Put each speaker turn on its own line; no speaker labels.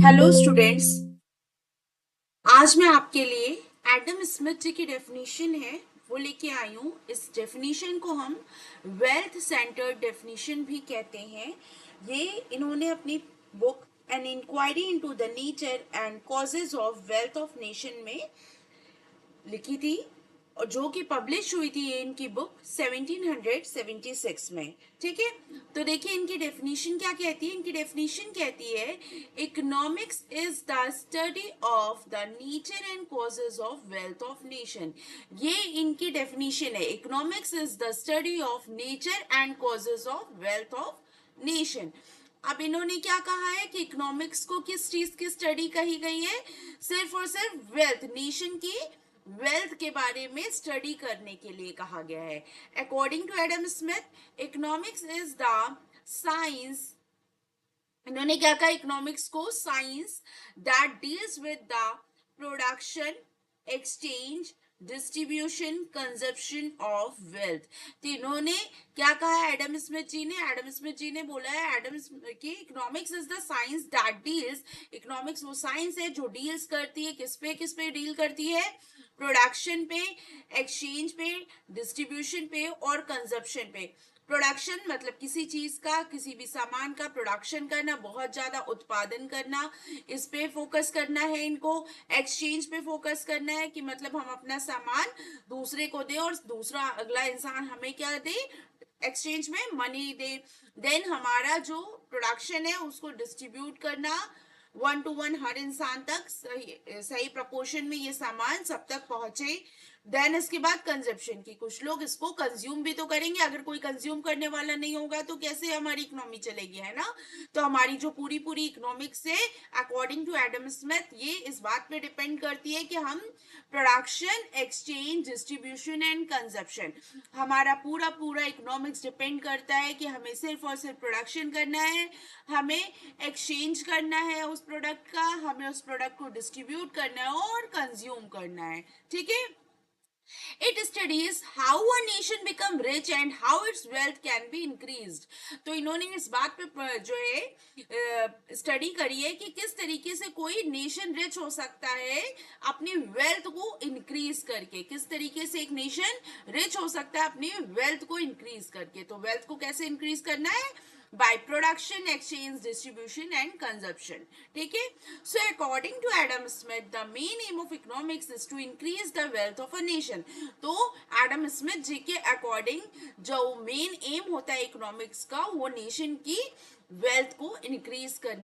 Hello students. आज मैं आपके लिए एडम स्मिथ जी की डेफिनेशन है वो लेके आई हूँ। इस डेफिनेशन को हम वेल्थ सेंटर्ड डेफिनेशन भी कहते हैं। ये इन्होंने अपनी book an inquiry into the nature and causes of wealth of nation में लिखी थी, और जो कि पब्लिश हुई थी ये इनकी बुक 1776 में। ठीक है, तो देखिए इनकी डेफिनेशन क्या कहती है। इनकी डेफिनेशन कहती है economics is the study of the nature and causes of wealth of nation. ये इनकी डेफिनेशन है, economics is the study of nature and causes of wealth of nation. अब इन्होंने क्या कहा है कि इकोनॉमिक्स को किस चीज की स्टडी कही गई है, सिर्फ और सिर्फ वेल्थ नेशन की वेल्थ के बारे में स्टडी करने के लिए कहा गया है। According to Adam Smith economics is the science, इन्होंने क्या कहा, इकोनॉमिक्स को science that deals with the production, exchange, distribution, consumption of wealth. तो इन्होंने क्या कहा है एडम स्मिथ जी ने, एडम स्मिथ जी ने बोला है एडम की economics is the science that deals, economics वो साइंस है जो डील्स करती है, किस पे डील करती है, प्रोडक्शन पे, एक्सचेंज पे, डिस्ट्रीब्यूशन पे और कंजप्शन पे। प्रोडक्शन मतलब किसी चीज का, किसी भी सामान का प्रोडक्शन करना, बहुत ज्यादा उत्पादन करना, इस पे फोकस करना है इनको। एक्सचेंज पे फोकस करना है कि मतलब हम अपना सामान दूसरे को दे और दूसरा अगला इंसान हमें क्या दे, एक्सचेंज में मनी दे। देन हमारा जो प्रोडक्शन है उसको डिस्ट्रीब्यूट करना 1 to 1 हर इंसान तक सही प्रपोर्शन में ये सामान सब तक पहुंचे। देन इसके बाद कंजप्शन की, कुछ लोग इसको कंज्यूम भी तो करेंगे, अगर कोई कंज्यूम करने वाला नहीं होगा तो कैसे हमारी इकोनॉमी चलेगी, है ना। तो हमारी जो पूरी पूरी इकोनॉमिक्स है अकॉर्डिंग टू एडम स्मिथ ये इस बात पे डिपेंड करती है कि हम production, exchange, distribution and consumption, हमारा पूरा पूरा इकोनॉमिक्स डिपेंड करता है कि हमें सिर्फ और सिर्फ प्रोडक्शन करना है, हमें एक्सचेंज करना है उस प्रोडक्ट का, हमें उस प्रोडक्ट को डिस्ट्रीब्यूट करना है और कंज्यूम करना है। ठीक है, it studies how a nation become rich and how its wealth can be increased। तो इन्होंने इस बात पे जो है स्टडी करी है कि किस तरीके से कोई नेशन रिच हो सकता है अपनी वेल्थ को इंक्रीज करके, किस तरीके से एक नेशन रिच हो सकता है अपनी वेल्थ को इंक्रीज करके। तो वेल्थ को कैसे इंक्रीज करना है, by production, exchange, distribution and consumption। ठीक है, so according to Adam Smith the main aim of economics is to increase the wealth of a nation। तो एडम स्मिथ जी के अकॉर्डिंग जो मेन एम होता है इकोनॉमिक्स का वो नेशन की वेल्थ को इंक्रीज करना